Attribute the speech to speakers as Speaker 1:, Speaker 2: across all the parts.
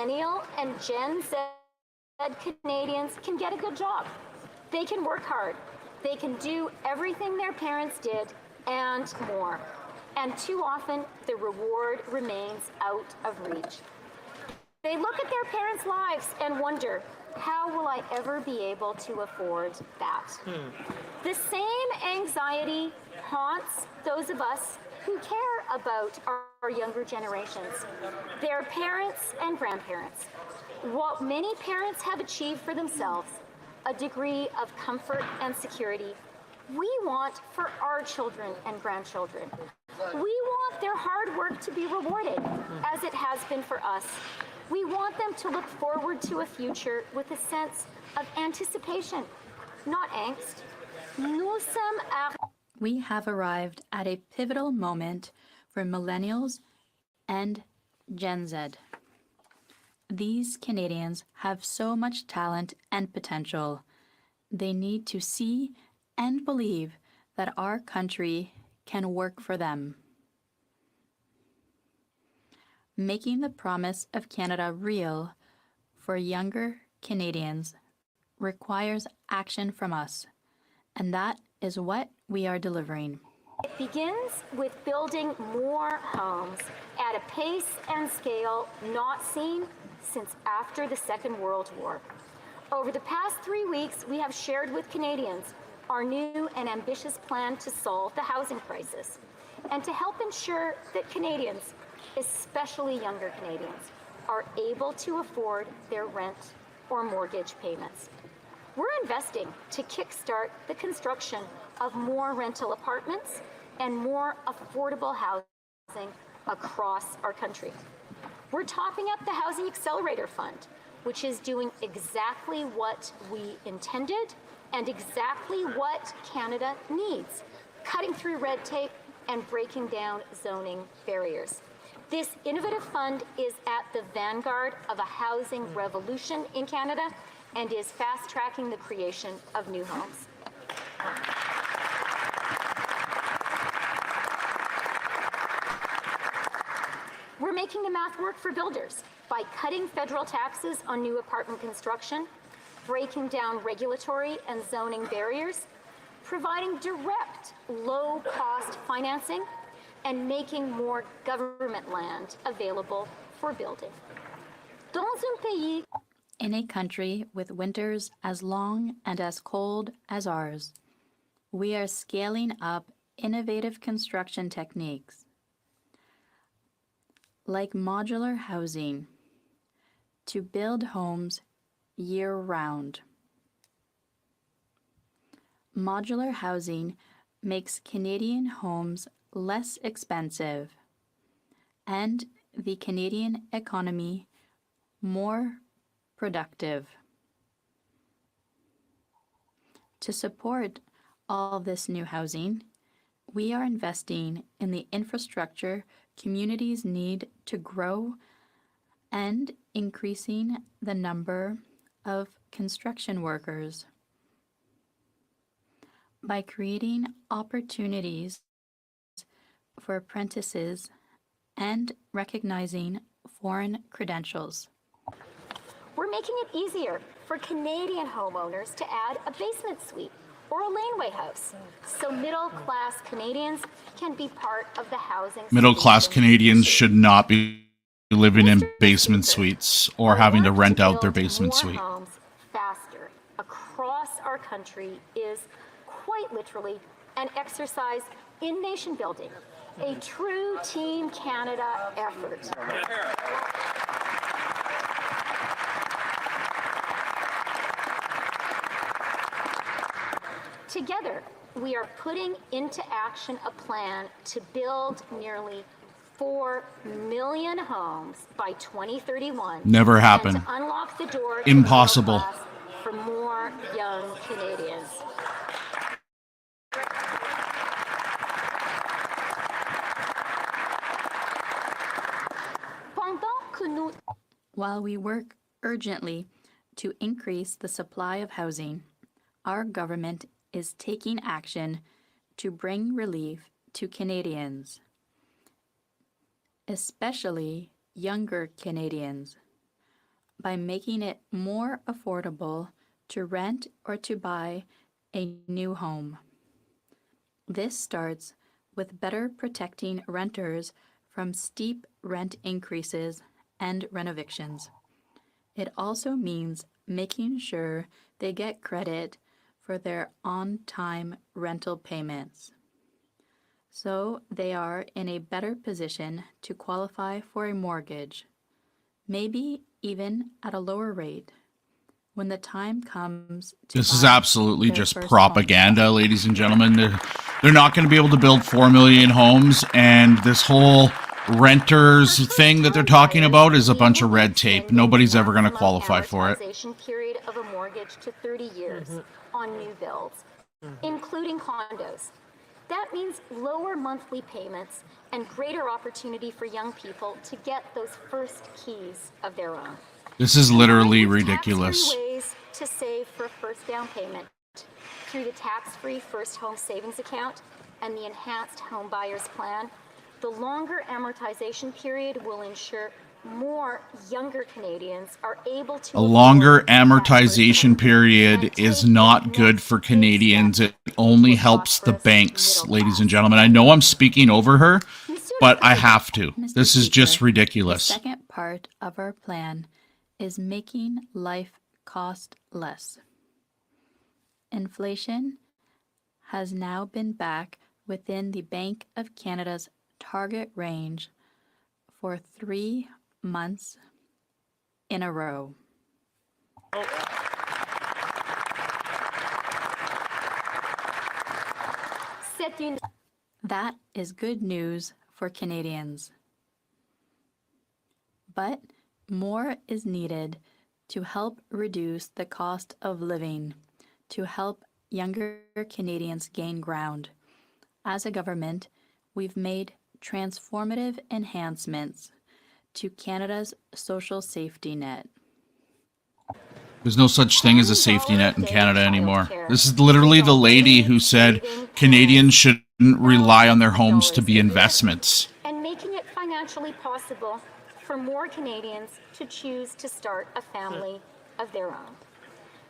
Speaker 1: Millennial and Gen Z Canadians can get a good job. They can work hard. They can do everything their parents did and more. And too often, the reward remains out of reach. They look at their parents' lives and wonder, how will I ever be able to afford that? The same anxiety haunts those of us who care about our younger generations, their parents and grandparents. What many parents have achieved for themselves, a degree of comfort and security, we want for our children and grandchildren. We want their hard work to be rewarded, as it has been for us. We want them to look forward to a future with a sense of anticipation, not angst.
Speaker 2: We have arrived at a pivotal moment for millennials and Gen Z. These Canadians have so much talent and potential. They need to see and believe that our country can work for them. Making the promise of Canada real for younger Canadians requires action from us, and that is what we are delivering.
Speaker 1: It begins with building more homes at a pace and scale not seen since after the Second World War. Over the past 3 weeks, we have shared with Canadians our new and ambitious plan to solve the housing crisis and to help ensure that Canadians, especially younger Canadians, are able to afford their rent or mortgage payments. We're investing to kickstart the construction of more rental apartments and more affordable housing across our country. We're topping up the Housing Accelerator Fund, which is doing exactly what we intended and exactly what Canada needs, cutting through red tape and breaking down zoning barriers. This innovative fund is at the vanguard of a housing revolution in Canada and is fast-tracking the creation of new homes. We're making the math work for builders by cutting federal taxes on new apartment construction, breaking down regulatory and zoning barriers, providing direct, low-cost financing, and making more government land available for building. Dans un pays,
Speaker 2: in a country with winters as long and as cold as ours, we are scaling up innovative construction techniques like modular housing to build homes year-round. Modular housing makes Canadian homes less expensive and the Canadian economy more productive. To support all this new housing, we are investing in the infrastructure communities need to grow and increasing the number of construction workers by creating opportunities for apprentices and recognizing foreign credentials.
Speaker 1: We're making it easier for Canadian homeowners to add a basement suite or a laneway house, so middle-class Canadians can be part of the housing.
Speaker 3: Middle-class Canadians should not be living in basement suites or having to rent out their basement suite.
Speaker 1: Homes faster across our country is quite literally an exercise in nation building, a true Team Canada effort. Together, we are putting into action a plan to build nearly 4 million homes by 2031.
Speaker 3: Never happen.
Speaker 1: And to unlock the door to
Speaker 3: Impossible.
Speaker 1: For more young Canadians.
Speaker 2: While we work urgently to increase the supply of housing, our government is taking action to bring relief to Canadians, especially younger Canadians, by making it more affordable to rent or to buy a new home. This starts with better protecting renters from steep rent increases and renovictions. It also means making sure they get credit for their on-time rental payments, so they are in a better position to qualify for a mortgage, maybe even at a lower rate, when the time comes to
Speaker 3: This is
Speaker 2: buy
Speaker 3: absolutely
Speaker 2: their
Speaker 3: just
Speaker 2: first
Speaker 3: propaganda, ladies and gentlemen. They're not going to be able to build 4 million homes, and this whole renters thing that they're talking about is a bunch of red tape. Nobody's ever going to qualify for it.
Speaker 1: Amortization period of a mortgage to 30 years on new builds, including condos. That means lower monthly payments and greater opportunity for young people to get those first keys of their own.
Speaker 3: This is literally
Speaker 1: With
Speaker 3: ridiculous.
Speaker 1: tax-free ways to save for a first down payment through the tax-free first home savings account and the enhanced home buyers plan. The longer amortization period will ensure more younger Canadians are able to
Speaker 3: A longer
Speaker 1: afford that first
Speaker 3: amortization
Speaker 1: home
Speaker 3: period
Speaker 1: and
Speaker 3: is
Speaker 1: take
Speaker 3: not
Speaker 1: the
Speaker 3: good
Speaker 1: next
Speaker 3: for
Speaker 1: big
Speaker 3: Canadians.
Speaker 1: step
Speaker 3: It only
Speaker 1: to a
Speaker 3: helps the
Speaker 1: prosperous
Speaker 3: banks,
Speaker 1: middle
Speaker 3: ladies and
Speaker 1: class.
Speaker 3: gentlemen. I know I'm speaking over her,
Speaker 1: Monsieur
Speaker 3: but
Speaker 1: le
Speaker 3: I
Speaker 1: Président,
Speaker 3: have to.
Speaker 2: Mr.
Speaker 3: This is just
Speaker 2: Speaker,
Speaker 3: ridiculous.
Speaker 2: The second part of our plan is making life cost less. Inflation has now been back within the Bank of Canada's target range for 3 months in a row.
Speaker 1: C'est une
Speaker 2: That is good news for Canadians. But more is needed to help reduce the cost of living, to help younger Canadians gain ground. As a government, we've made transformative enhancements to Canada's social safety net.
Speaker 3: There's no such thing as a safety net in Canada anymore. This is literally the lady who said Canadians shouldn't rely on their homes to be investments.
Speaker 1: and making it financially possible for more Canadians to choose to start a family of their own.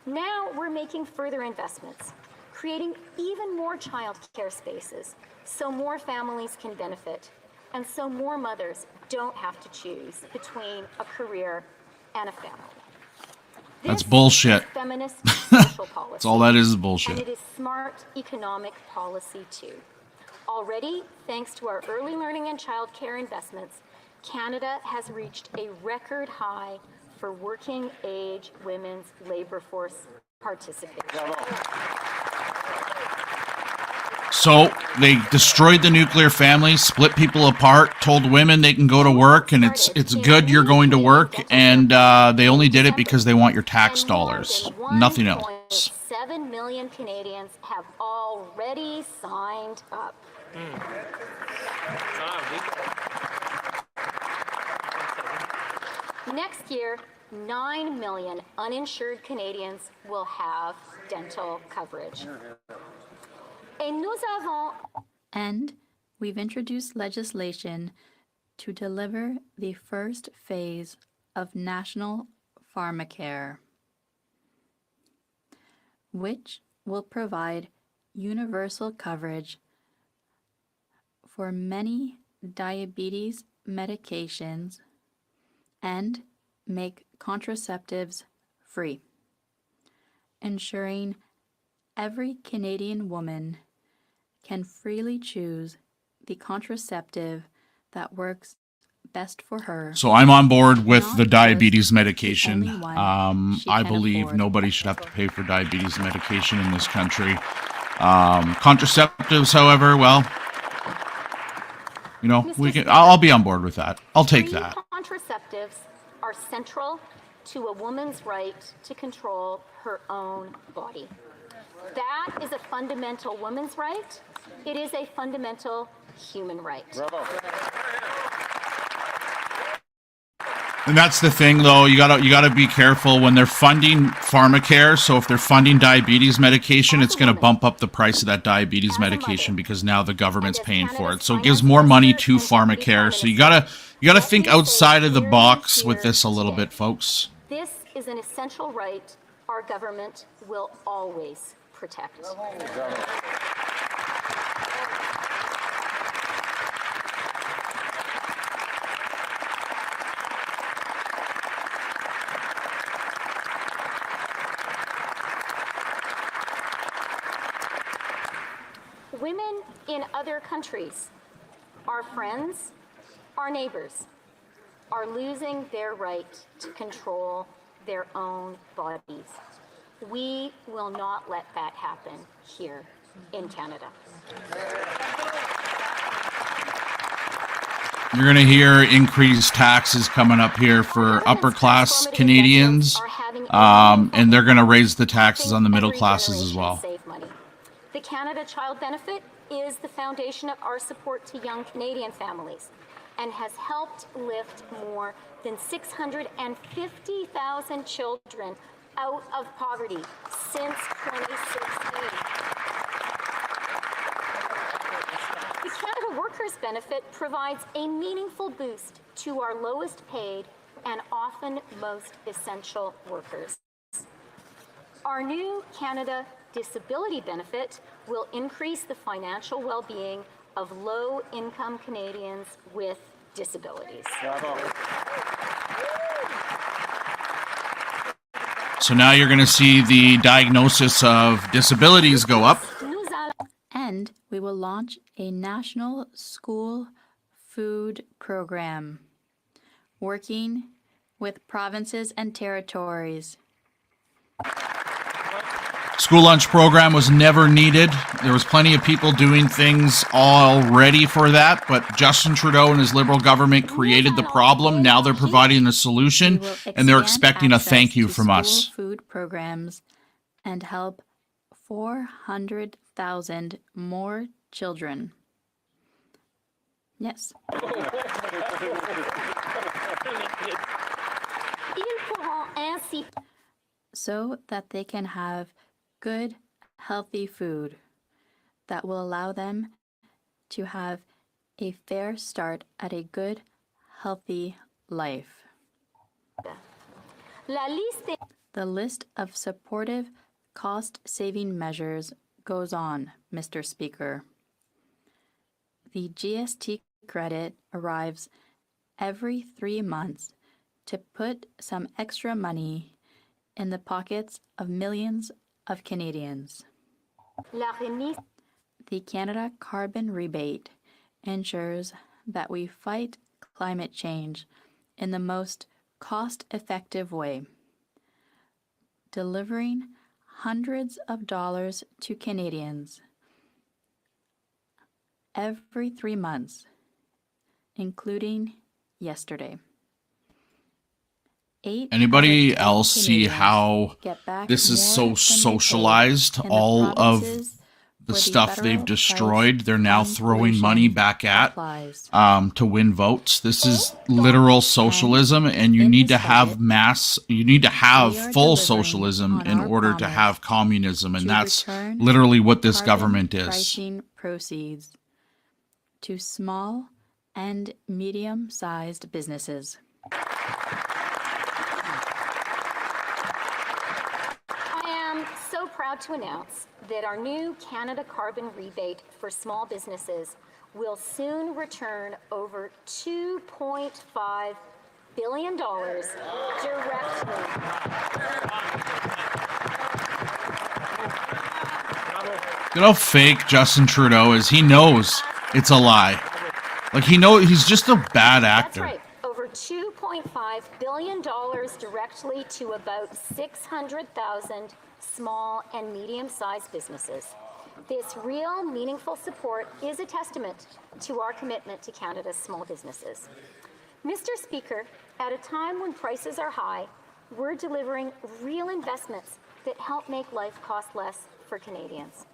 Speaker 1: Now we're making further investments, creating even more childcare spaces so more families can benefit and so more mothers don't have to choose between a career and a family.
Speaker 3: That's
Speaker 1: This
Speaker 3: bullshit.
Speaker 1: is feminist social policy.
Speaker 3: That's all that is
Speaker 1: And
Speaker 3: bullshit.
Speaker 1: it is smart economic policy too. Already, thanks to our early learning and childcare investments, Canada has reached a record high for working age women's labor force participation.
Speaker 3: So they destroyed the nuclear family, split people apart, told women they can go to work, and it's good you're going to work, and they only did it because they want your tax dollars, nothing else.
Speaker 1: 7 million Canadians have already signed up. Next year, 9 million uninsured Canadians will have dental coverage. Et nous avons
Speaker 2: And we've introduced legislation to deliver the first phase of National Pharmacare, which will provide universal coverage for many diabetes medications and make contraceptives free, ensuring every Canadian woman can freely choose the contraceptive that works best for her.
Speaker 3: So I'm on board with
Speaker 2: Not
Speaker 3: the
Speaker 2: just
Speaker 3: diabetes
Speaker 2: the
Speaker 3: medication.
Speaker 2: only one she
Speaker 3: I
Speaker 2: can
Speaker 3: believe
Speaker 2: afford.
Speaker 3: nobody should have to pay for diabetes medication in this country. Contraceptives, however, well, you know, we can. I'll be on board with that. I'll take
Speaker 1: free
Speaker 3: that.
Speaker 1: contraceptives are central to a woman's right to control her own body. That is a fundamental woman's right. It is a fundamental human right.
Speaker 3: And that's the thing, though. You gotta be careful when they're funding pharmacare. So if they're funding diabetes medication, it's gonna bump up the price of that diabetes medication because now the government's paying for it. So it gives more money to pharmacare. So you gotta think outside of the box with this a little bit, folks.
Speaker 1: This is an essential right our government will always protect. Women in other countries, our friends, our neighbors, are losing their right to control their own bodies. We will not let that happen here in Canada.
Speaker 3: You're going to hear increased taxes coming up here for upper class Canadians, and they're going to raise the taxes on the middle classes as well.
Speaker 1: The Canada Child Benefit is the foundation of our support to young Canadian families and has helped lift more than 650,000 children out of poverty since 2016. The Canada Workers Benefit provides a meaningful boost to our lowest paid and often most essential workers. Our new Canada Disability Benefit will increase the financial well-being of low-income Canadians with disabilities.
Speaker 3: So now you're going to see the diagnosis of disabilities go up.
Speaker 2: And we will launch a national school food program, working with provinces and territories.
Speaker 3: School lunch program was never needed. There was plenty of people doing things already for that, but Justin Trudeau and his Liberal government created the problem. Now they're providing the solution, and they're expecting a thank you from us.
Speaker 2: Food programs and help 400,000 more children. Yes. So that they can have good, healthy food that will allow them to have a fair start at a good, healthy life. The list of supportive, cost-saving measures goes on, Mr. Speaker. The GST credit arrives every 3 months to put some extra money in the pockets of millions of Canadians. The Canada Carbon Rebate ensures that we fight climate change in the most cost-effective way, delivering hundreds of dollars to Canadians every 3 months, including yesterday.
Speaker 3: Anybody else see how this is so socialized? All of the stuff they've destroyed, they're now throwing money back at to win votes. This is literal socialism, and you need to have full socialism in order to have communism, and that's literally what this government is.
Speaker 2: Proceeds to small and medium-sized businesses.
Speaker 1: So proud to announce that our new Canada Carbon Rebate for small businesses will soon return over $2.5 billion directly.
Speaker 3: You know how fake Justin Trudeau is? He knows it's a lie. Like, he's just a bad actor.
Speaker 1: That's right. Over $2.5 billion directly to about 600,000 small and medium-sized businesses. This real, meaningful support is a testament to our commitment to Canada's small businesses. Mr. Speaker, at a time when prices are high, we're delivering real investments that help make life cost less for Canadians.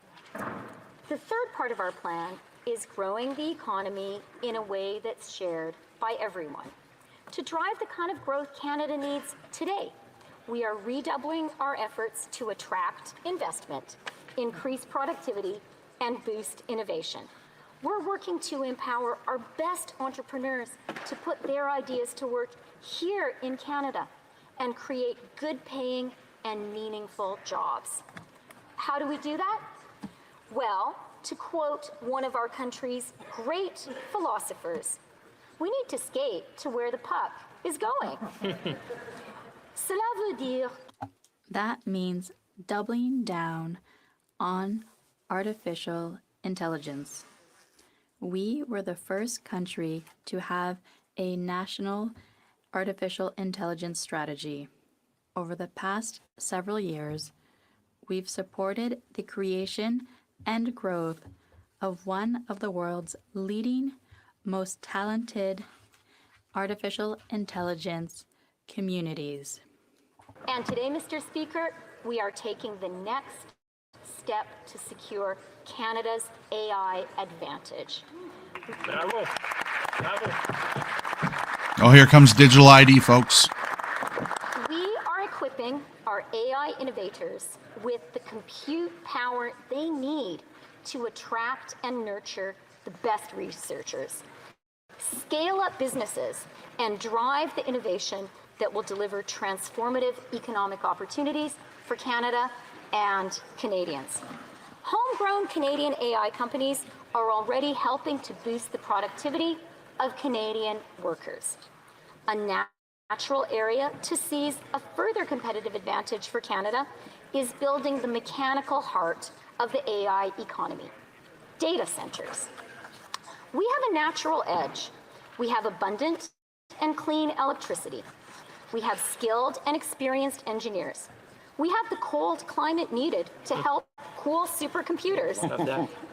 Speaker 1: The third part of our plan is growing the economy in a way that's shared by everyone. To drive the kind of growth Canada needs today, we are redoubling our efforts to attract investment, increase productivity, and boost innovation. We're working to empower our best entrepreneurs to put their ideas to work here in Canada and create good-paying and meaningful jobs. How do we do that? Well, to quote one of our country's great philosophers, we need to skate to where the puck is going. Cela veut dire.
Speaker 2: That means doubling down on artificial intelligence. We were the first country to have a national artificial intelligence strategy. Over the past several years, we've supported the creation and growth of one of the world's leading, most talented artificial intelligence communities.
Speaker 1: And today, Mr. Speaker, we are taking the next step to secure Canada's AI advantage.
Speaker 4: Bravo. Bravo.
Speaker 3: Oh, here comes digital ID, folks.
Speaker 1: We are equipping our AI innovators with the compute power they need to attract and nurture the best researchers, scale up businesses, and drive the innovation that will deliver transformative economic opportunities for Canada and Canadians. Homegrown Canadian AI companies are already helping to boost the productivity of Canadian workers. A natural area to seize a further competitive advantage for Canada is building the mechanical heart of the AI economy, data centers. We have a natural edge. We have abundant and clean electricity. We have skilled and experienced engineers. We have the cold climate needed to help cool supercomputers.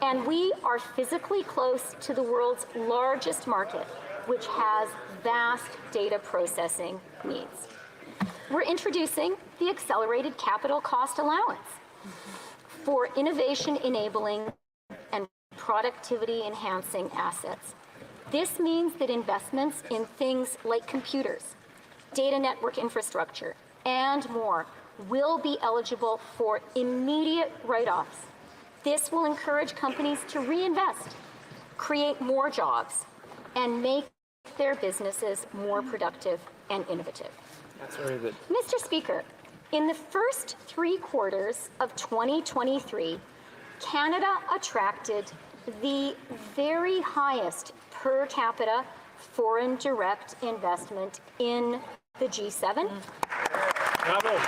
Speaker 1: And we are physically close to the world's largest market, which has vast data processing needs. We're introducing the Accelerated Capital Cost Allowance for innovation-enabling and productivity-enhancing assets. This means that investments in things like computers, data network infrastructure, and more will be eligible for immediate write-offs. This will encourage companies to reinvest, create more jobs, and make their businesses more productive and innovative.
Speaker 4: That's very good.
Speaker 1: Mr. Speaker, in the first 3 quarters of 2023, Canada attracted the very highest per capita foreign direct investment in the G7.
Speaker 4: Bravo.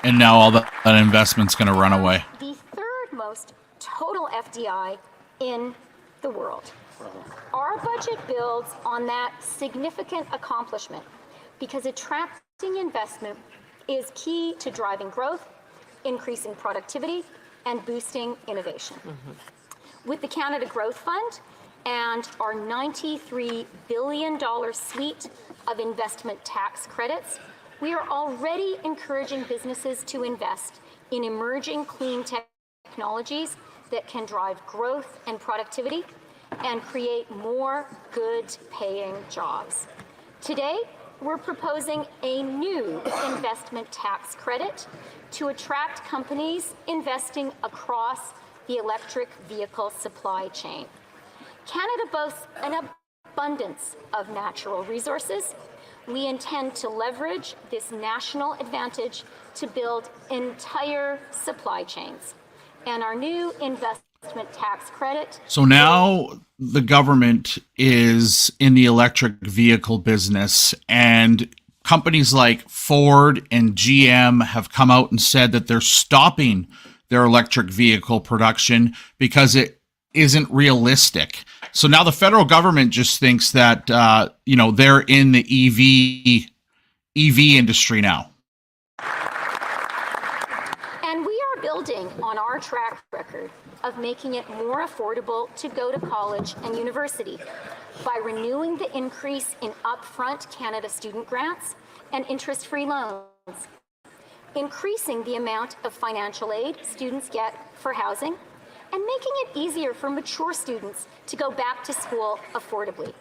Speaker 3: And now all that investment's going to run away.
Speaker 1: The third most total FDI in the world. Our budget builds on that significant accomplishment because attracting investment is key to driving growth, increasing productivity, and boosting innovation. With the Canada Growth Fund and our $93 billion suite of investment tax credits, we are already encouraging businesses to invest in emerging clean technologies that can drive growth and productivity and create more good-paying jobs. Today, we're proposing a new investment tax credit to attract companies investing across the electric vehicle supply chain. Canada boasts an abundance of natural resources. We intend to leverage this national advantage to build entire supply chains. And our new investment tax credit.
Speaker 3: So now the government is in the electric vehicle business, and companies like Ford and GM have come out and said that they're stopping their electric vehicle production because it isn't realistic. So now the federal government just thinks that, they're in the EV industry now.
Speaker 1: And we are building on our track record of making it more affordable to go to college and university by renewing the increase in upfront Canada student grants and interest-free loans, increasing the amount of financial aid students get for housing, and making it easier for mature students to go back to school affordably.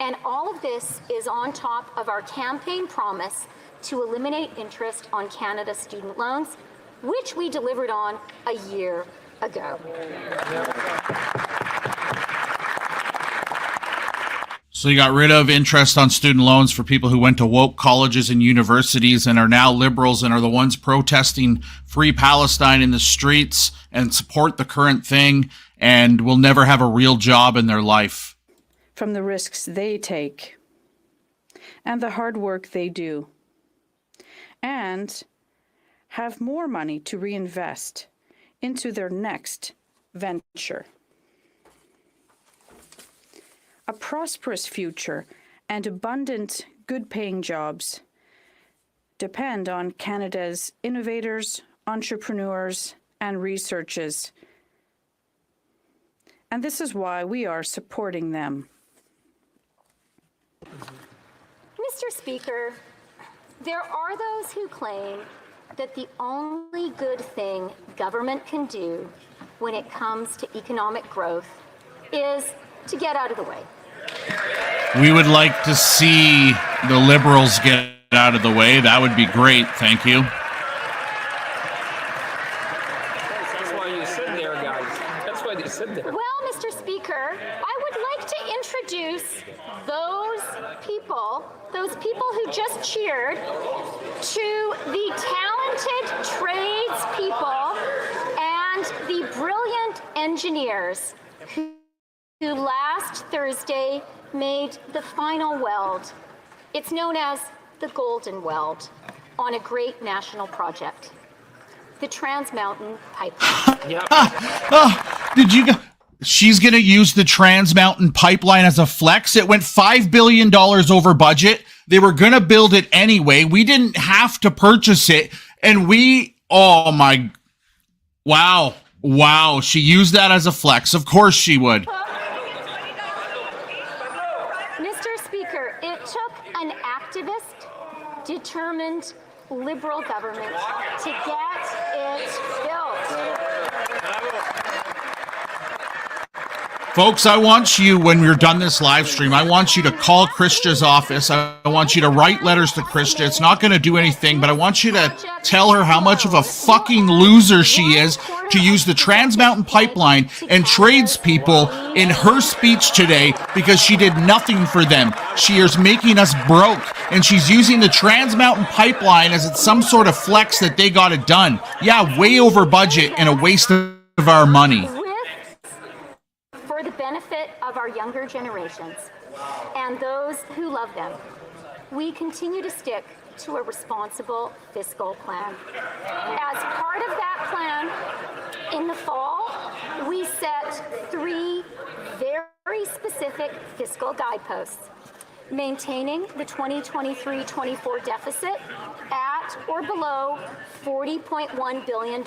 Speaker 1: And all of this is on top of our campaign promise to eliminate interest on Canada's student loans, which we delivered on a year ago.
Speaker 3: So you got rid of interest on student loans for people who went to woke colleges and universities and are now liberals and are the ones protesting free Palestine in the streets and support the current thing and will never have a real job in their life.
Speaker 5: From the risks they take and the hard work they do, and have more money to reinvest into their next venture. A prosperous future and abundant, good-paying jobs depend on Canada's innovators, entrepreneurs, and researchers. And this is why we are supporting them.
Speaker 1: Mr. Speaker, there are those who claim that the only good thing government can do when it comes to economic growth is to get out of the way.
Speaker 3: We would like to see the liberals get out of the way. That would be great. Thank you.
Speaker 4: That's why you sit there, guys. That's why you sit there.
Speaker 1: Well, Mr. Speaker, I would like to introduce those people who just cheered to the talented tradespeople and the brilliant engineers who last Thursday made the final weld. It's known as the Golden Weld on a great national project, the Trans Mountain Pipeline.
Speaker 4: Yep.
Speaker 3: She's going to use the Trans Mountain Pipeline as a flex. It went $5 billion over budget. They were going to build it anyway. We didn't have to purchase it. And wow. She used that as a flex. Of course she would.
Speaker 1: Mr. Speaker, it took an activist, determined Liberal government to get it built.
Speaker 3: Folks, I want you, when we're done this live stream, I want you to call Krista's office. I want you to write letters to Krista. It's not going to do anything, but I want you to tell her how much of a fucking loser she is to use the Trans Mountain Pipeline and tradespeople in her speech today because she did nothing for them. She is making us broke, and she's using the Trans Mountain Pipeline as it's some sort of flex that they got it done. Yeah, way over budget and a waste of our money.
Speaker 1: For the benefit of our younger generations and those who love them, we continue to stick to a responsible fiscal plan. As part of that plan, in the fall, we set 3 very specific fiscal guideposts: maintaining the 2023-24 deficit at or below $40.1 billion.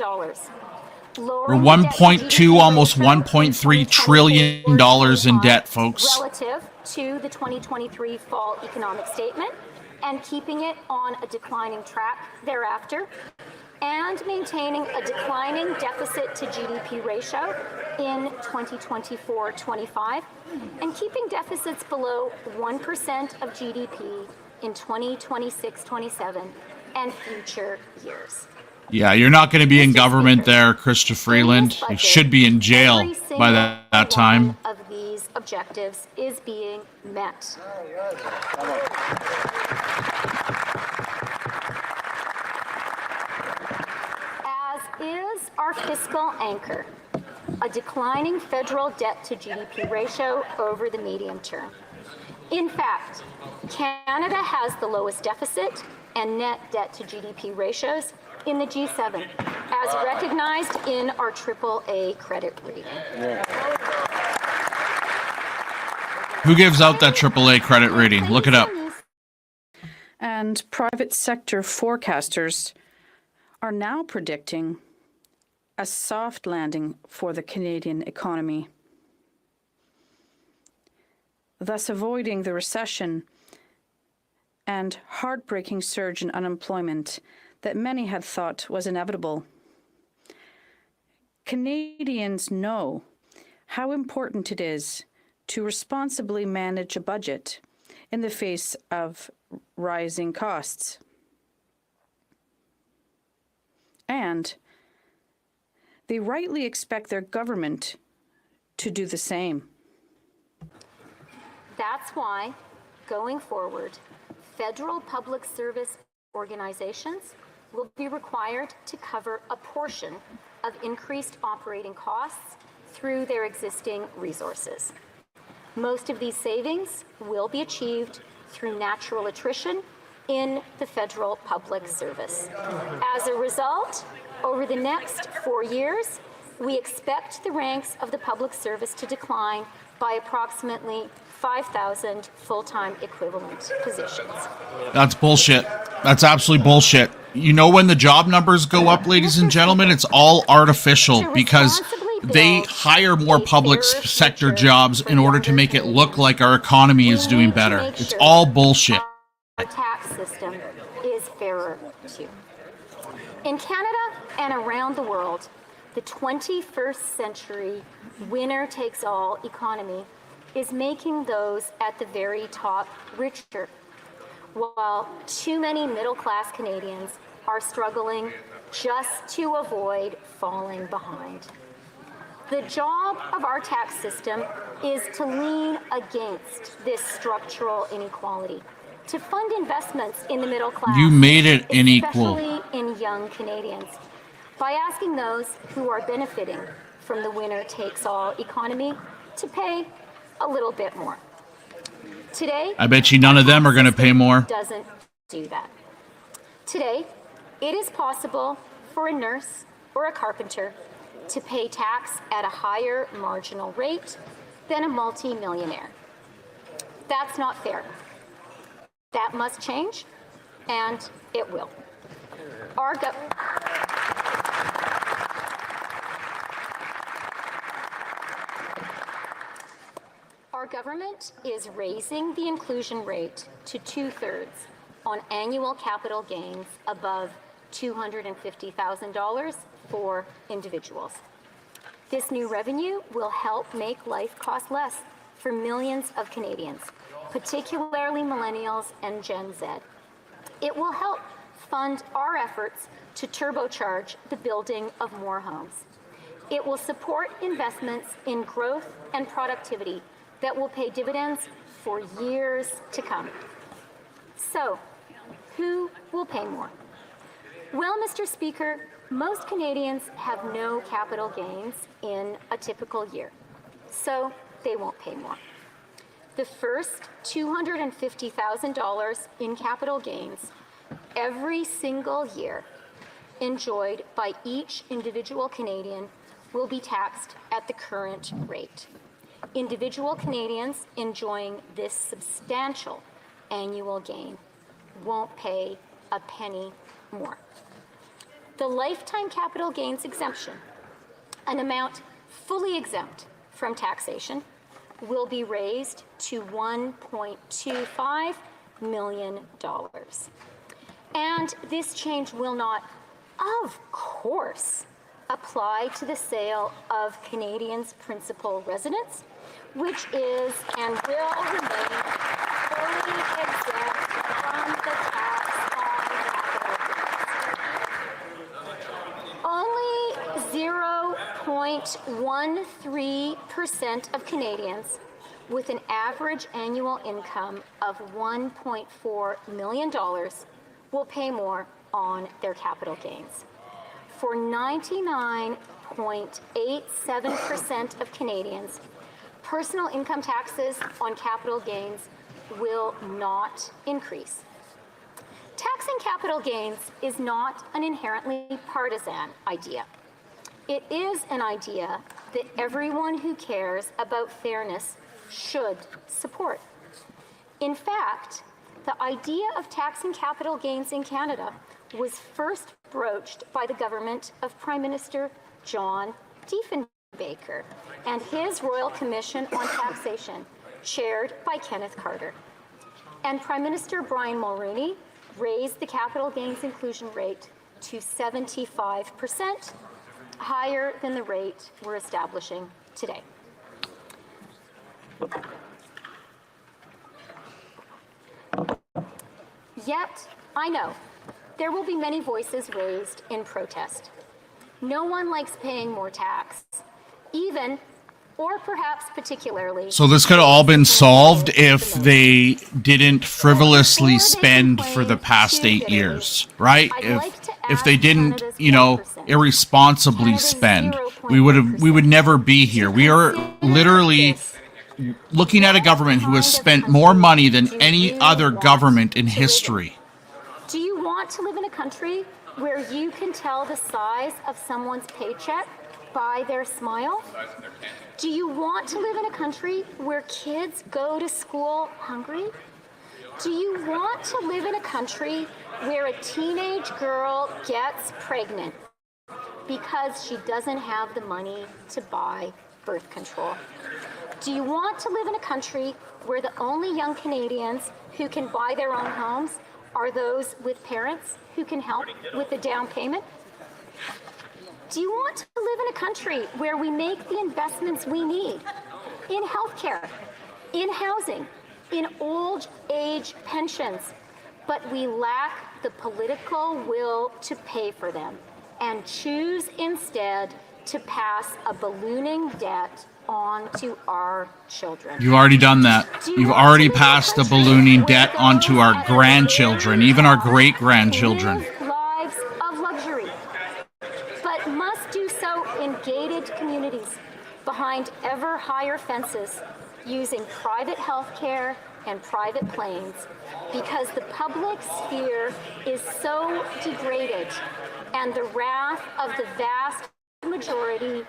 Speaker 3: We're 1.2, almost $1.3 trillion in debt, folks.
Speaker 1: Relative to the 2023 fall economic statement, and keeping it on a declining track thereafter, and maintaining a declining deficit to GDP ratio in 2024-25, and keeping deficits below 1% of GDP in 2026-27 and future years.
Speaker 3: Yeah, you're not going to be in government there, Krista Freeland. You should be in jail by that time.
Speaker 1: Of these objectives is being met. As is our fiscal anchor, a declining federal debt to GDP ratio over the medium term. In fact, Canada has the lowest deficit and net debt to GDP ratios in the G7, as recognized in our AAA credit rating.
Speaker 3: Who gives out that AAA credit rating? Look it up.
Speaker 5: And private sector forecasters are now predicting a soft landing for the Canadian economy, thus avoiding the recession and heartbreaking surge in unemployment that many had thought was inevitable. Canadians know how important it is to responsibly manage a budget in the face of rising costs. And they rightly expect their government to do the same.
Speaker 1: That's why, going forward, federal public service organizations will be required to cover a portion of increased operating costs through their existing resources. Most of these savings will be achieved through natural attrition in the federal public service. As a result, over the next 4 years, we expect the ranks of the public service to decline by approximately 5,000 full-time equivalent positions.
Speaker 3: That's bullshit. That's absolutely bullshit. You know, when the job numbers go up, ladies and gentlemen, it's all artificial because they hire more public sector jobs in order to make it look like our economy is doing better. It's all bullshit.
Speaker 1: Our tax system is fairer too. In Canada and around the world, the 21st century winner-takes-all economy is making those at the very top richer, while too many middle-class Canadians are struggling just to avoid falling behind. The job of our tax system is to lean against this structural inequality, to fund investments in the middle class.
Speaker 3: You made it unequal.
Speaker 1: Especially in young Canadians, by asking those who are benefiting from the winner-takes-all economy to pay a little bit more. Today,
Speaker 3: I bet you none of them are going to pay more.
Speaker 1: Doesn't do that. Today, it is possible for a nurse or a carpenter to pay tax at a higher marginal rate than a multi-millionaire. That's not fair. That must change, and it will. Our government is raising the inclusion rate to 2/3 on annual capital gains above $250,000 for individuals. This new revenue will help make life cost less for millions of Canadians, particularly millennials and Gen Z. It will help fund our efforts to turbocharge the building of more homes. It will support investments in growth and productivity that will pay dividends for years to come. So, who will pay more? Well, Mr. Speaker, most Canadians have no capital gains in a typical year, so they won't pay more. The first $250,000 in capital gains every single year enjoyed by each individual Canadian will be taxed at the current rate. Individual Canadians enjoying this substantial annual gain won't pay a penny more. The lifetime capital gains exemption, an amount fully exempt from taxation, will be raised to $1.25 million. And this change will not, of course, apply to the sale of Canadians' principal residence, which is and will remain fully exempt from the tax on capital gains. Only 0.13% of Canadians with an average annual income of $1.4 million will pay more on their capital gains. For 99.87% of Canadians, personal income taxes on capital gains will not increase. Taxing capital gains is not an inherently partisan idea. It is an idea that everyone who cares about fairness should support. In fact, the idea of taxing capital gains in Canada was first broached by the government of Prime Minister John Diefenbaker and his Royal Commission on Taxation, chaired by Kenneth Carter. And Prime Minister Brian Mulroney raised the capital gains inclusion rate to 75%, higher than the rate we're establishing today. Yet, I know, there will be many voices raised in protest. No one likes paying more tax, even or perhaps particularly.
Speaker 3: So this could have all been solved if they didn't frivolously spend for the past 8 years, right? If they didn't, irresponsibly spend, we would never be here. We are literally looking at a government who has spent more money than any other government in history.
Speaker 1: Do you want to live in a country where you can tell the size of someone's paycheck by their smile? Do you want to live in a country where kids go to school hungry? Do you want to live in a country where a teenage girl gets pregnant because she doesn't have the money to buy birth control? Do you want to live in a country where the only young Canadians who can buy their own homes are those with parents who can help with the down payment? Do you want to live in a country where we make the investments we need in healthcare, in housing, in old age pensions, but we lack the political will to pay for them and choose instead to pass a ballooning debt on to our children?
Speaker 3: You've already done that. You've already passed the ballooning debt onto our grandchildren, even our great-grandchildren.
Speaker 1: Lives of luxury, but must do so in gated communities behind ever higher fences, using private health care and private planes, because the public sphere is so degraded and the wrath of the vast majority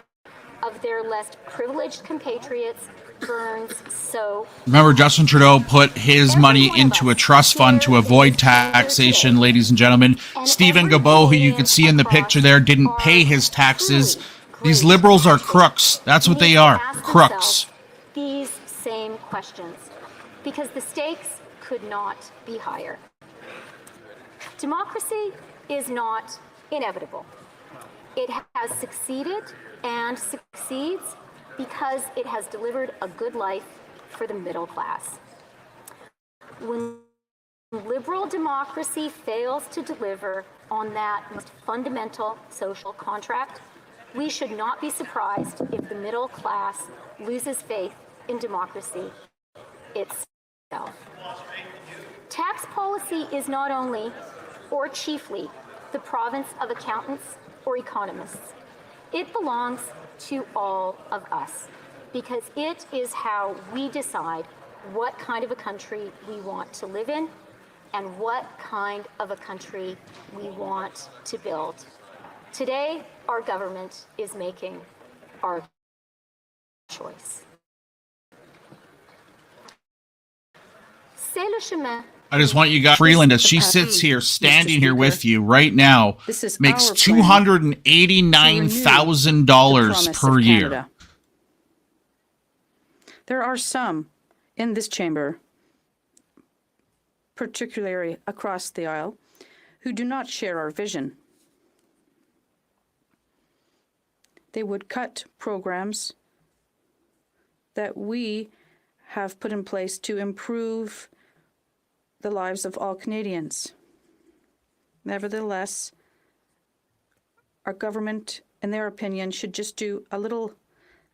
Speaker 1: of their less privileged compatriots burns so.
Speaker 3: Remember, Justin Trudeau put his money into a trust fund to avoid taxation, ladies and gentlemen. Stephen Guilbeault, who you can see in the picture there, didn't pay his taxes. These liberals are crooks. That's what they are, crooks.
Speaker 1: These same questions, because the stakes could not be higher. Democracy is not inevitable. It has succeeded and succeeds because it has delivered a good life for the middle class. When liberal democracy fails to deliver on that most fundamental social contract, we should not be surprised if the middle class loses faith in democracy itself. Tax policy is not only, or chiefly, the province of accountants or economists. It belongs to all of us, because it is how we decide what kind of a country we want to live in and what kind of a country we want to build. Today, our government is making our choice. C'est le chemin.
Speaker 3: I just want you guys, Freeland, as she sits here, standing here with you right now, makes $289,000 per year.
Speaker 5: There are some in this chamber, particularly across the aisle, who do not share our vision. They would cut programs that we have put in place to improve the lives of all Canadians. Nevertheless, our government, in their opinion, should just do a little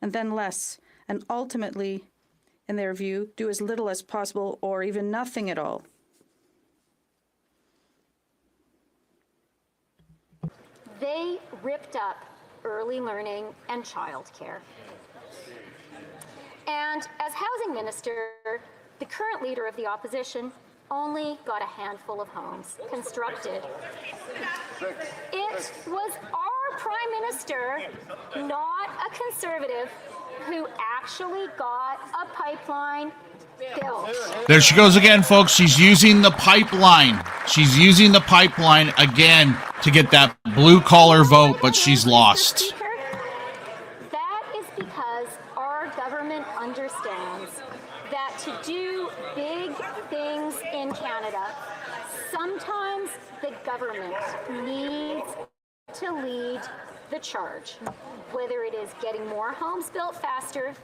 Speaker 5: and then less, and ultimately, in their view, do as little as possible or even nothing at all.
Speaker 1: They ripped up early learning and childcare. And as housing minister, the current leader of the opposition only got a handful of homes constructed. It was our prime minister, not a conservative, who actually got a pipeline built.
Speaker 3: There she goes again, folks. She's using the pipeline. She's using the pipeline again to get that blue-collar vote, but she's lost.
Speaker 1: That is because our government understands that to do big things in Canada, sometimes the government needs to lead the charge, whether it is getting more homes built faster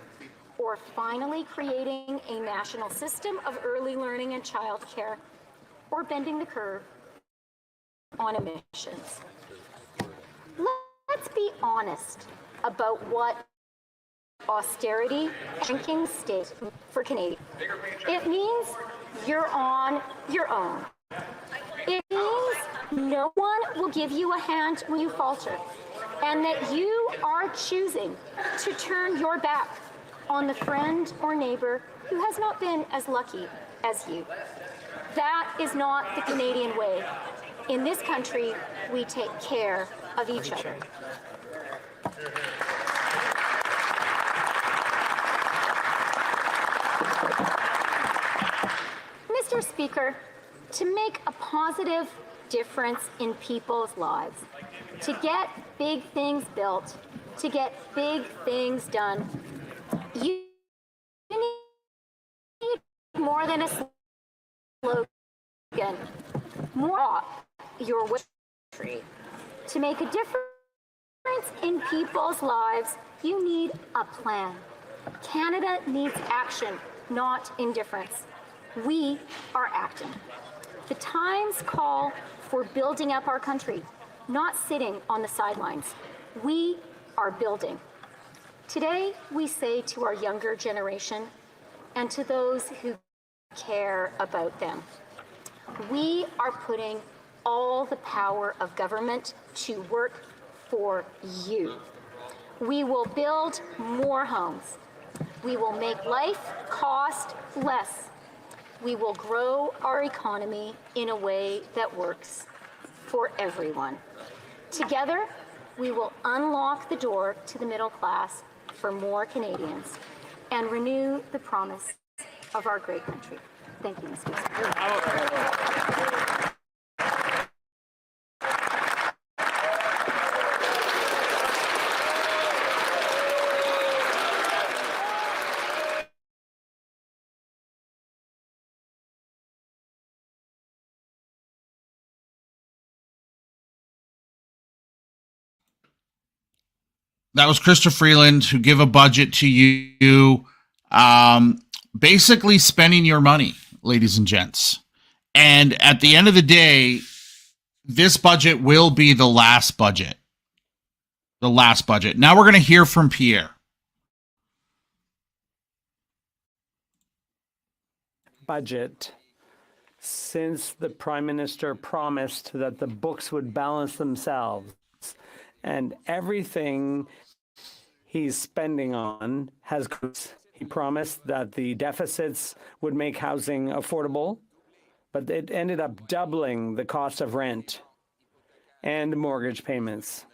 Speaker 1: or finally creating a national system of early learning and childcare, or bending the curve on emissions. Let's be honest about what austerity and king state for Canadians. It means you're on your own. It means no one will give you a hand when you falter, and that you are choosing to turn your back on the friend or neighbor who has not been as lucky as you. That is not the Canadian way. In this country, we take care of each other. Mr. Speaker, to make a positive difference in people's lives, to get big things built, to get big things done, you need more than a slogan, more your tree. To make a difference in people's lives, you need a plan. Canada needs action, not indifference. We are acting. The times call for building up our country, not sitting on the sidelines. We are building. Today, we say to our younger generation and to those who care about them, we are putting all the power of government to work for you. We will build more homes. We will make life cost less. We will grow our economy in a way that works for everyone. Together, we will unlock the door to the middle class for more Canadians and renew the promise of our great country. Thank you, Mr. Speaker.
Speaker 3: That was Krista Freeland, who give a budget to you, basically spending your money, ladies and gents. And at the end of the day, this budget will be the last budget. The last budget. Now we're going to hear from Pierre.
Speaker 6: Budget, since the Prime Minister promised that the books would balance themselves, and everything he's spending on has. He promised that the deficits would make housing affordable, but it ended up doubling the cost of rent and mortgage payments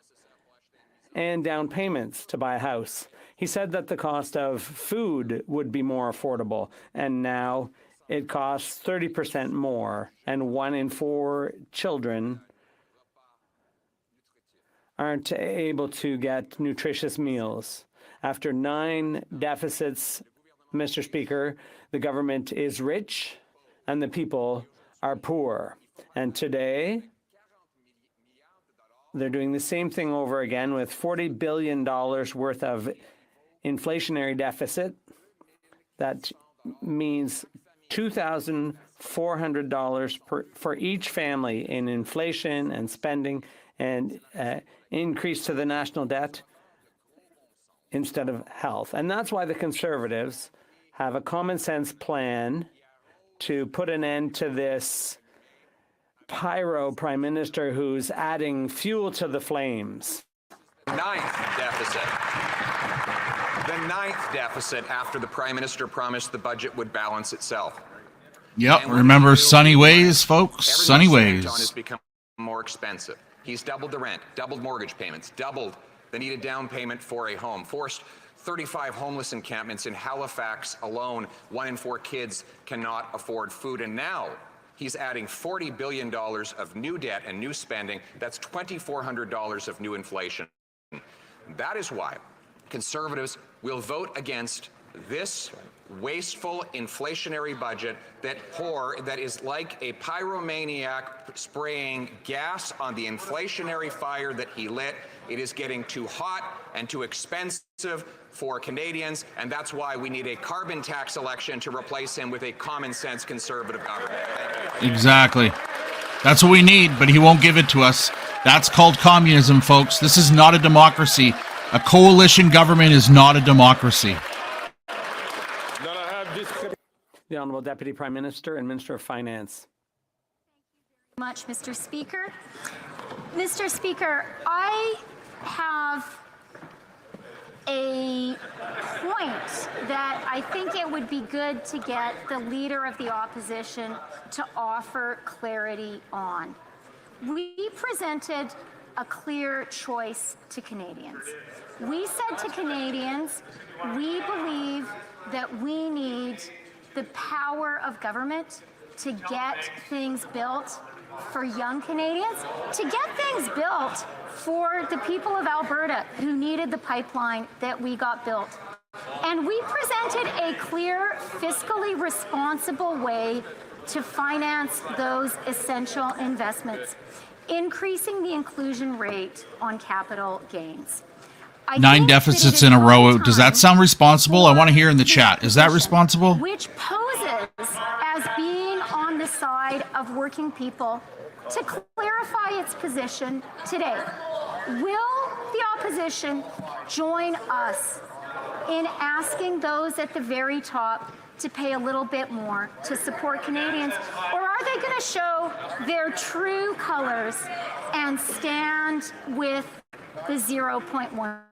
Speaker 6: and down payments to buy a house. He said that the cost of food would be more affordable, and now it costs 30% more, and 1 in 4 children aren't able to get nutritious meals. After 9 deficits, Mr. Speaker, the government is rich and the people are poor. And today, they're doing the same thing over again with $40 billion worth of inflationary deficit. That means $2,400 for each family in inflation and spending, and increase to the national debt instead of health. And that's why the Conservatives have a common sense plan to put an end to this pyro Prime Minister who's adding fuel to the flames.
Speaker 7: Ninth deficit. The 9th deficit after the Prime Minister promised the budget would balance itself.
Speaker 3: Yep, remember sunny ways, folks. Sunny ways.
Speaker 7: Has become more expensive. He's doubled the rent, doubled mortgage payments, doubled the needed down payment for a home, forced 35 homeless encampments in Halifax alone. 1 in 4 kids cannot afford food. And now he's adding $40 billion of new debt and new spending. That's $2,400 of new inflation. That is why Conservatives will vote against this wasteful inflationary budget that is like a pyromaniac spraying gas on the inflationary fire that he lit. It is getting too hot and too expensive for Canadians, and that's why we need a carbon tax election to replace him with a common sense Conservative government. Thank you.
Speaker 3: Exactly. That's what we need, but he won't give it to us. That's called communism, folks. This is not a democracy. A coalition government is not a democracy.
Speaker 6: The Honourable Deputy Prime Minister and Minister of Finance.
Speaker 1: Much, Mr. Speaker. Mr. Speaker, I have a point that I think it would be good to get the Leader of the Opposition to offer clarity on. We presented a clear choice to Canadians. We said to Canadians, we believe that we need the power of government to get things built for young Canadians, to get things built for the people of Alberta who needed the pipeline that we got built. And we presented a clear, fiscally responsible way to finance those essential investments, increasing the inclusion rate on capital gains.
Speaker 3: 9 deficits in a row. Does that sound responsible? I want to hear in the chat. Is that responsible?
Speaker 1: Which poses as being on the side of working people to clarify its position today. Will the opposition join us in asking those at the very top to pay a little bit more to support Canadians? Or are they going to show their true colors and stand with the 0.1%?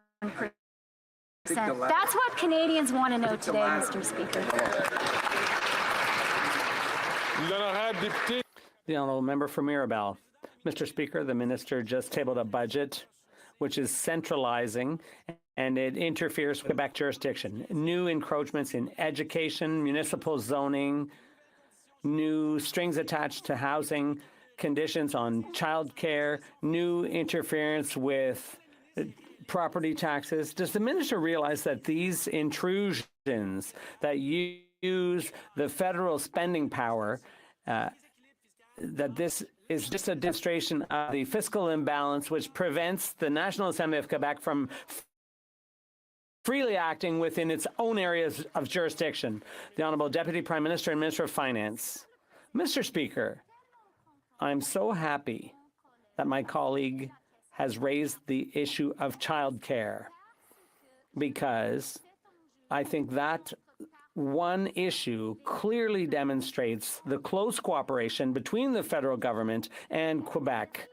Speaker 1: That's what Canadians want to know today, Mr. Speaker.
Speaker 6: The Honourable Member for Mirabel. Mr. Speaker, the Minister just tabled a budget which is centralizing and it interferes with Quebec jurisdiction. New encroachments in education, municipal zoning, new strings attached to housing, conditions on childcare, new interference with property taxes. Does the minister realize that these intrusions that use the federal spending power, that this is just a demonstration of the fiscal imbalance which prevents the National Assembly of Quebec from freely acting within its own areas of jurisdiction? The Honourable Deputy Prime Minister and Minister of Finance. Mr. Speaker, I'm so happy that my colleague has raised the issue of childcare, because I think that one issue clearly demonstrates the close cooperation between the federal government and Quebec.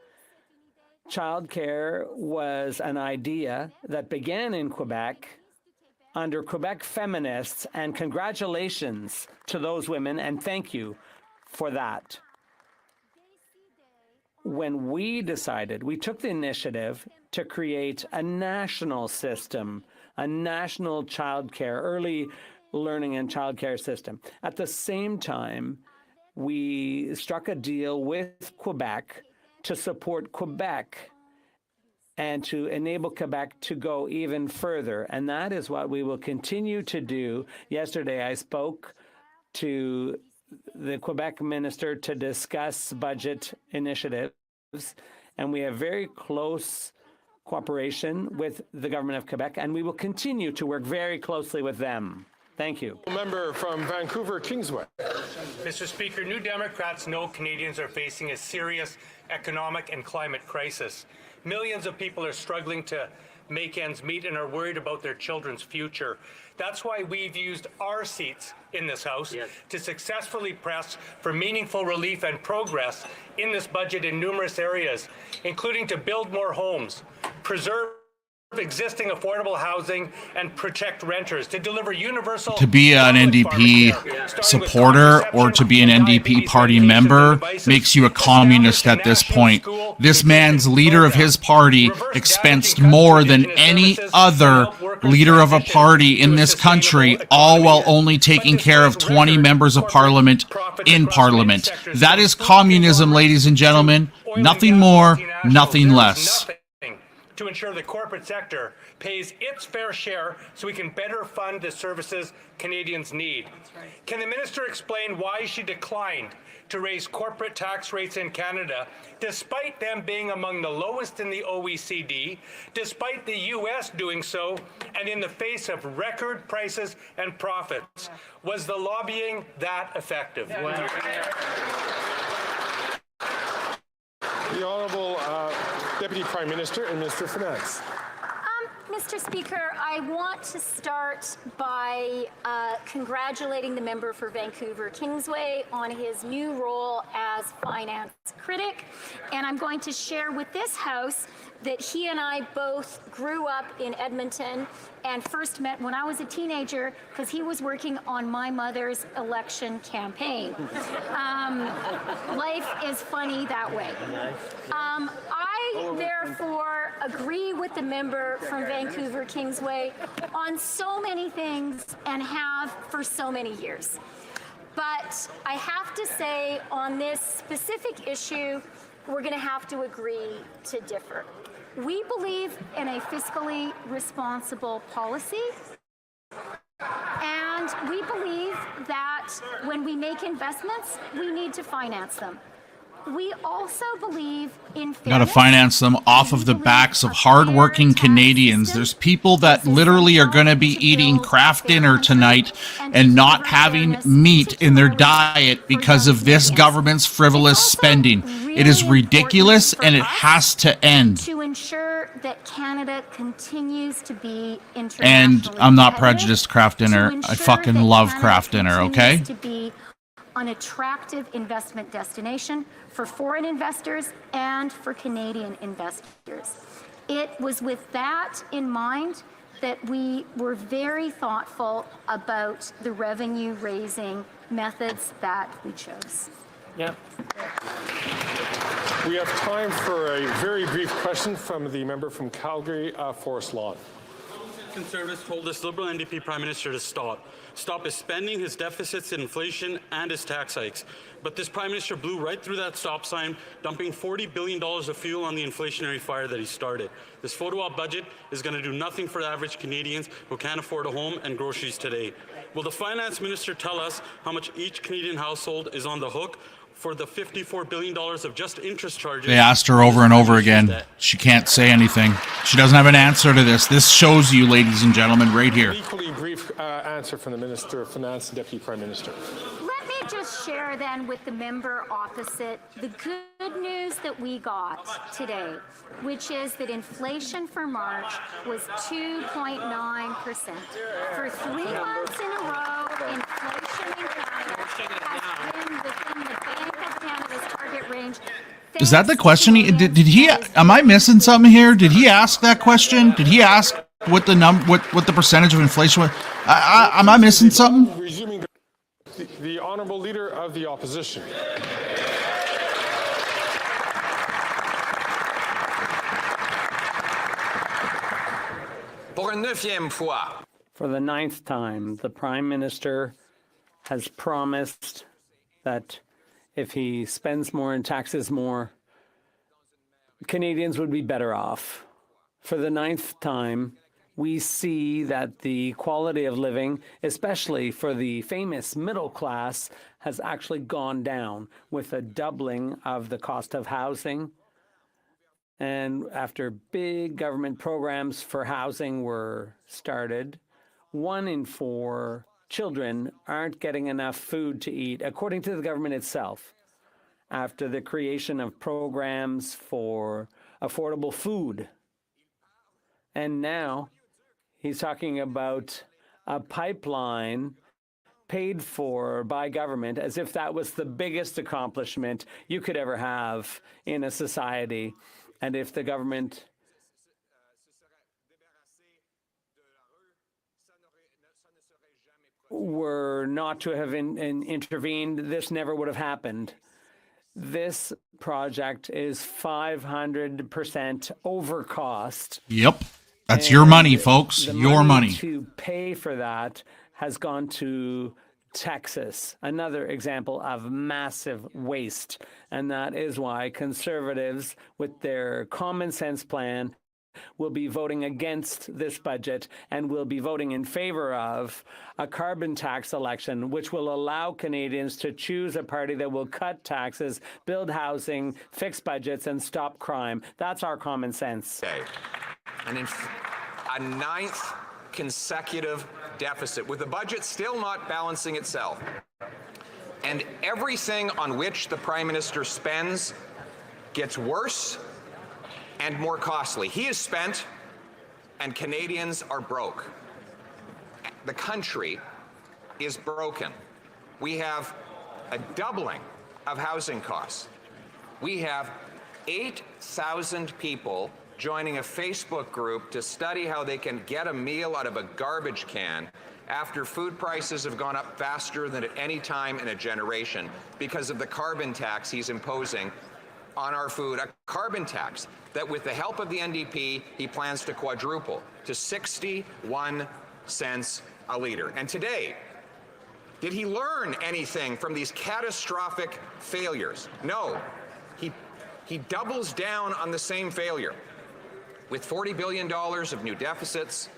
Speaker 6: Childcare was an idea that began in Quebec under Quebec feminists, and congratulations to those women, and thank you for that. When we decided, we took the initiative to create a national system, a national childcare, early learning and childcare system. At the same time, we struck a deal with Quebec to support Quebec and to enable Quebec to go even further. And that is what we will continue to do. Yesterday, I spoke to the Quebec minister to discuss budget initiatives, and we have very close cooperation with the government of Quebec, and we will continue to work very closely with them. Thank you.
Speaker 8: Member from Vancouver, Kingsway.
Speaker 9: Mr. Speaker, New Democrats know Canadians are facing a serious economic and climate crisis. Millions of people are struggling to make ends meet and are worried about their children's future. That's why we've used our seats in this House to successfully press for meaningful relief and progress in this budget in numerous areas, including to build more homes, preserve existing affordable housing, and protect renters, to deliver universal.
Speaker 3: To be an NDP supporter or to be an NDP party member makes you a communist at this point. This man's leader of his party expensed more than any other leader of a party in this country, all while only taking care of 20 members of parliament in parliament. That is communism, ladies and gentlemen. Nothing more, nothing less.
Speaker 9: To ensure the corporate sector pays its fair share so we can better fund the services Canadians need. Can the minister explain why she declined to raise corporate tax rates in Canada, despite them being among the lowest in the OECD, despite the U.S. doing so, and in the face of record prices and profits? Was the lobbying that effective?
Speaker 8: The Honourable Deputy Prime Minister and Minister of Finance.
Speaker 1: Mr. Speaker, I want to start by congratulating the member for Vancouver Kingsway on his new role as finance critic. And I'm going to share with this House that he and I both grew up in Edmonton and first met when I was a teenager because he was working on my mother's election campaign. Life is funny that way. I therefore agree with the member from Vancouver Kingsway on so many things and have for so many years. But I have to say on this specific issue, we're going to have to agree to differ. We believe in a fiscally responsible policy, and we believe that when we make investments, we need to finance them. We also believe in fairness.
Speaker 3: Got to finance them off of the backs of hardworking Canadians. There's people that literally are going to be eating Kraft dinner tonight and not having meat in their diet because of this government's frivolous spending. It is ridiculous and it has to end.
Speaker 1: To ensure that Canada continues to be internationally
Speaker 3: And I'm not
Speaker 1: competitive,
Speaker 3: prejudiced Kraft dinner.
Speaker 1: to
Speaker 3: I
Speaker 1: ensure
Speaker 3: fucking
Speaker 1: that
Speaker 3: love
Speaker 1: Canada
Speaker 3: Kraft dinner, okay?
Speaker 1: continues to be an attractive investment destination for foreign investors and for Canadian investors. It was with that in mind that we were very thoughtful about the revenue-raising methods that we chose.
Speaker 6: Yeah.
Speaker 8: We have time for a very brief question from the member from Calgary, Forest Lawn.
Speaker 10: Conservatives told this Liberal NDP Prime Minister to stop his spending, his deficits, inflation, and his tax hikes. But this Prime Minister blew right through that stop sign, dumping $40 billion of fuel on the inflationary fire that he started. This photo-op budget is going to do nothing for average Canadians who can't afford a home and groceries today. Will the Finance Minister tell us how much each Canadian household is on the hook for the $54 billion of just interest charges?
Speaker 3: They asked her over and over again. She can't say anything. She doesn't have an answer to this. This shows you, ladies and gentlemen, right here.
Speaker 8: Equally brief answer from the Minister of Finance and Deputy Prime Minister.
Speaker 1: Let me just share then with the member opposite the good news that we got today, which is that inflation for March was 2.9%. For 3 months in a row, inflation in Canada has been within the Bank of Canada's target range.
Speaker 3: Is that the question? Did he? Am I missing something here? Did he ask that question? Did he ask what the what the percentage of inflation was? Am I missing something?
Speaker 8: Resuming the Honourable Leader of the Opposition.
Speaker 7: Pour une neuvième fois.
Speaker 6: For the 9th time, the Prime Minister has promised that if he spends more and taxes more, Canadians would be better off. For the 9th time, we see that the quality of living, especially for the famous middle class, has actually gone down with a doubling of the cost of housing. And after big government programs for housing were started, 1 in 4 children aren't getting enough food to eat, according to the government itself. After the creation of programs for affordable food. And now he's talking about a pipeline paid for by government as if that was the biggest accomplishment you could ever have in a society. And if the government were not to have intervened, this never would have happened. This project is 500% over cost.
Speaker 3: Yep. That's your money, folks. Your money.
Speaker 6: To pay for that has gone to Texas, another example of massive waste. And that is why Conservatives, with their common sense plan, will be voting against this budget and will be voting in favor of a carbon tax election, which will allow Canadians to choose a party that will cut taxes, build housing, fix budgets, and stop crime. That's our common sense.
Speaker 7: And in a 9th consecutive deficit, with the budget still not balancing itself. And everything on which the Prime Minister spends gets worse and more costly. He has spent and Canadians are broke. The country is broken. We have a doubling of housing costs. We have 8,000 people joining a Facebook group to study how they can get a meal out of a garbage can after food prices have gone up faster than at any time in a generation because of the carbon tax he's imposing on our food, a carbon tax that with the help of the NDP, he plans to quadruple to 61 cents a liter. And today, did he learn anything from these catastrophic failures? No. He doubles down on the same failure with $40 billion of new deficits,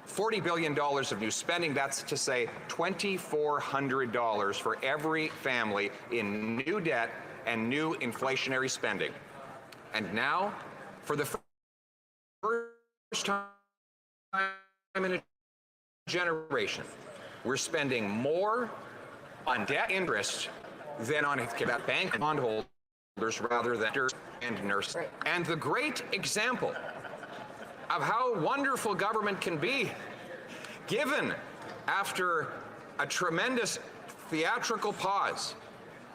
Speaker 7: $40 billion of new spending. That's to say $2,400 for every family in new debt and new inflationary spending. And now, for the first time in a generation, we're spending more on debt interest than on bank and bondholders rather than and nurses. Right. And the great example of how wonderful government can be, given after a tremendous theatrical pause,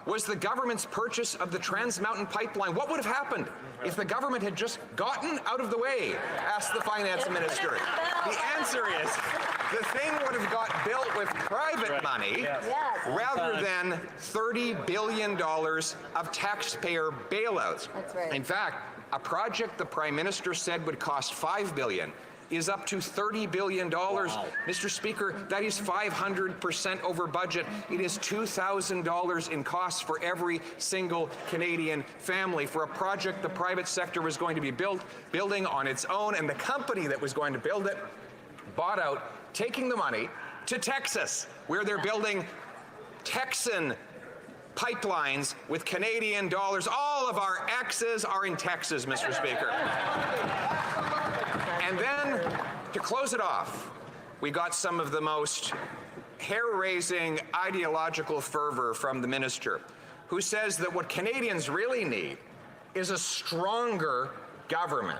Speaker 7: was the government's purchase of the Trans Mountain Pipeline. What would have happened if the government had just gotten out of the way? Asked the finance minister. The answer is the thing would have got built with private money rather than $30 billion of taxpayer bailouts. That's right. In fact, a project the Prime Minister said would cost $5 billion is up to $30 billion. Wow. Mr. Speaker, that is 500% over budget. It is $2,000 in costs for every single Canadian family for a project the private sector was going to be building on its own, and the company that was going to build it bought out, taking the money to Texas, where they're building Texan pipelines with Canadian dollars. All of our X's are in Texas, Mr. Speaker. And then, to close it off, we got some of the most hair-raising ideological fervor from the minister, who says that what Canadians really need is a stronger government.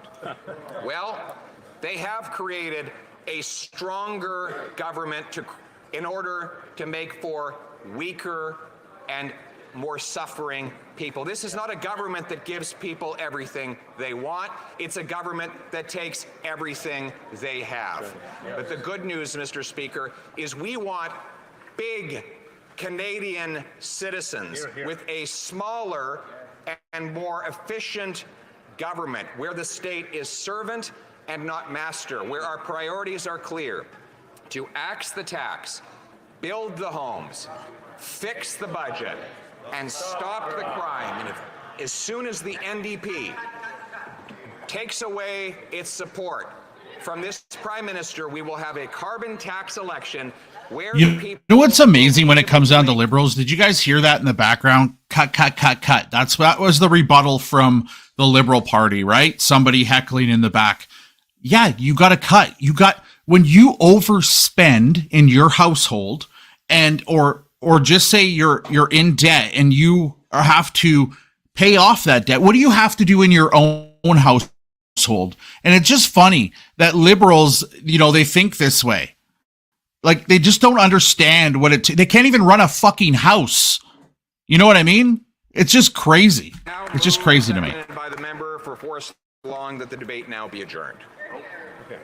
Speaker 7: Well, they have created a stronger government in order to make for weaker and more suffering people. This is not a government that gives people everything they want. It's a government that takes everything they have. But the good news, Mr. Speaker, is we want big Canadian citizens with a smaller and more efficient government, where the state is servant and not master, where our priorities are clear: to axe the tax, build the homes, fix the budget, and stop the crime. And as soon as the NDP takes away its support from this Prime Minister, we will have a carbon tax election where
Speaker 3: you know what's amazing when it comes down to Liberals? Did you guys hear that in the background? Cut, cut, cut, cut. That was the rebuttal from the Liberal Party, right? Somebody heckling in the back. Yeah, you got to cut. When you overspend in your household or just say you're in debt and you have to pay off that debt, what do you have to do in your own household? And it's just funny that Liberals, they think this way. Like, they just don't understand they can't even run a fucking house. You know what I mean? It's just crazy. It's just crazy to me.
Speaker 7: By the member for Forest Long that the debate now be adjourned.
Speaker 8: Okay.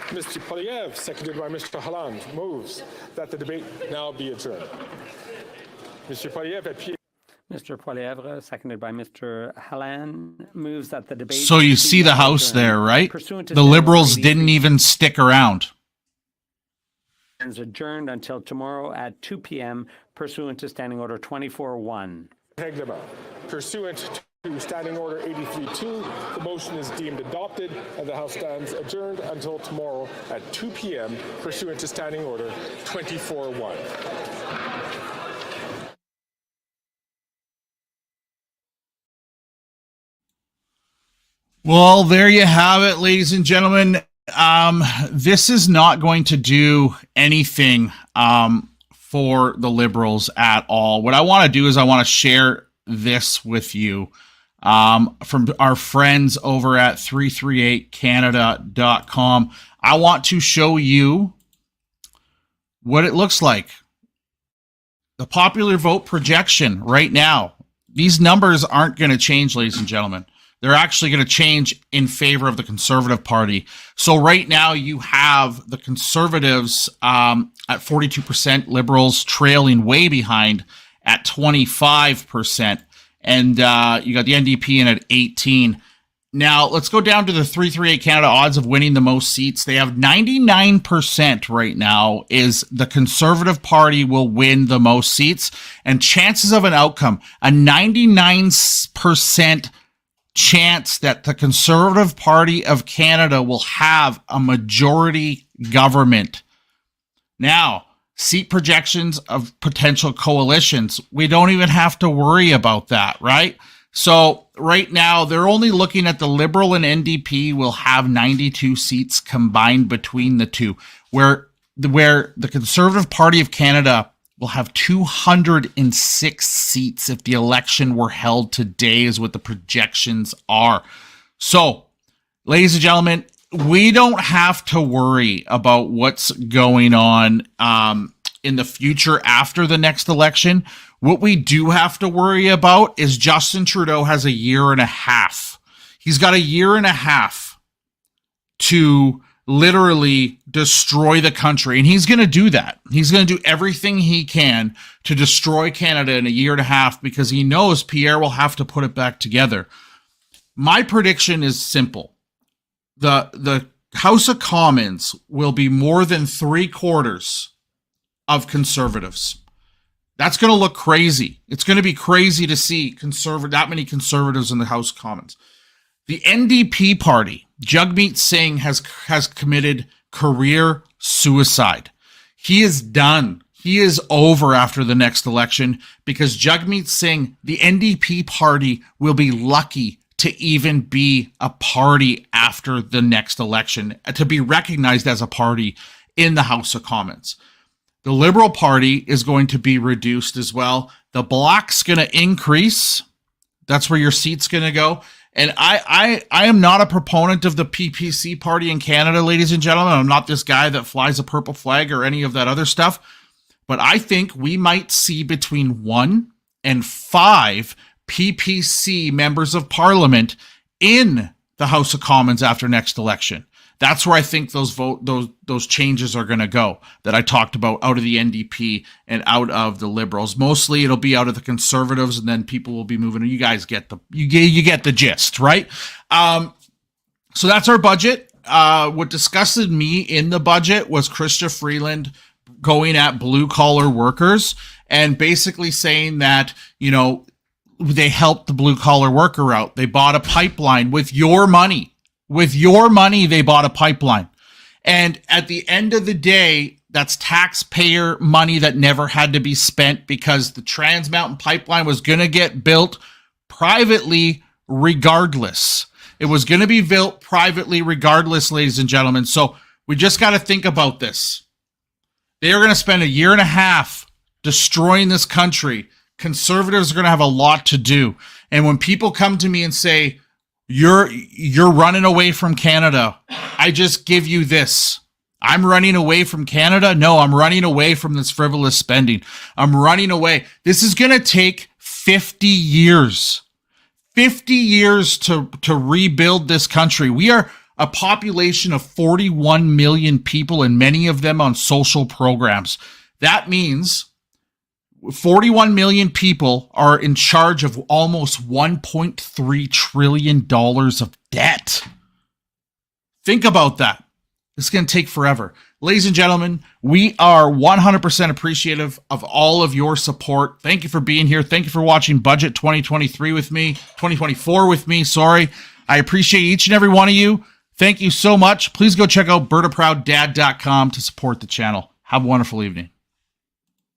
Speaker 8: Mr. Polyev, seconded by Mr. Halland, moves that the debate now be adjourned. Mr. Polyev at
Speaker 6: Mr. Poilievre, seconded by Mr. Halland, moves that the debate...
Speaker 3: So you see the House there, right? The Liberals didn't even stick around.
Speaker 6: Is adjourned until tomorrow at 2 p.m. pursuant to Standing Order 24-1.
Speaker 8: Pursuant to Standing Order 83-2, the motion is deemed adopted and the House stands adjourned until tomorrow at 2 p.m. pursuant to Standing Order 24-1.
Speaker 3: Well, there you have it, ladies and gentlemen. This is not going to do anything for the Liberals at all. What I want to do is I want to share this with you. from our friends over at 338canada.com. I want to show you what it looks like. The popular vote projection right now. These numbers aren't going to change, ladies and gentlemen. They're actually going to change in favor of the Conservative Party. So right now you have the Conservatives at 42%, Liberals trailing way behind at 25%. And you got the NDP in at 18%. Now, let's go down to the 338 Canada odds of winning the most seats. They have 99% right now is the Conservative Party will win the most seats. And chances of an outcome, a 99% chance that the Conservative Party of Canada will have a majority government. Now, seat projections of potential coalitions, we don't even have to worry about that, right? So right now, they're only looking at the Liberal and NDP will have 92 seats combined between the two, where the Conservative Party of Canada will have 206 seats if the election were held today, is what the projections are. So, ladies and gentlemen, we don't have to worry about what's going on in the future after the next election. What we do have to worry about is Justin Trudeau has a year and a half. He's got a year and a half to literally destroy the country. And he's going to do that. He's going to do everything he can to destroy Canada in a year and a half because he knows Pierre will have to put it back together. My prediction is simple. The House of Commons will be more than 3/4 of Conservatives. That's going to look crazy. It's going to be crazy to see that many Conservatives in the House of Commons. The NDP party, Jagmeet Singh, has committed career suicide. He is done. He is over after the next election because Jagmeet Singh, the NDP party, will be lucky to even be a party after the next election, to be recognized as a party in the House of Commons. The Liberal Party is going to be reduced as well. The Bloc's going to increase. That's where your seat's going to go. And I am not a proponent of the PPC party in Canada, ladies and gentlemen. I'm not this guy that flies a purple flag or any of that other stuff. But I think we might see between 1 and 5 PPC members of Parliament in the House of Commons after next election. That's where I think those changes are going to go that I talked about out of the NDP and out of the Liberals. Mostly it'll be out of the Conservatives, and then people will be moving. You guys get you get the gist, right? So that's our budget. What disgusted me in the budget was Chrystia Freeland going at blue collar workers and basically saying that, they helped the blue collar worker out. They bought a pipeline with your money. With your money, they bought a pipeline. And at the end of the day, that's taxpayer money that never had to be spent because the Trans Mountain Pipeline was going to get built privately regardless. It was going to be built privately regardless, ladies and gentlemen. So we just got to think about this. They are going to spend a year and a half destroying this country. Conservatives are going to have a lot to do. And when people come to me and say, You're running away from Canada, I just give you this. I'm running away from Canada? No, I'm running away from this frivolous spending. I'm running away. This is going to take 50 years. 50 years to rebuild this country. We are a population of 41 million people, and many of them on social programs. That means 41 million people are in charge of almost $1.3 trillion of debt. Think about that. It's going to take forever. Ladies and gentlemen, we are 100% appreciative of all of your support. Thank you for being here. Thank you for watching Budget 2023 with me, 2024 with me, sorry. I appreciate each and every one of you. Thank you so much. Please go check out BertaProudDad.com to support the channel. Have a wonderful evening.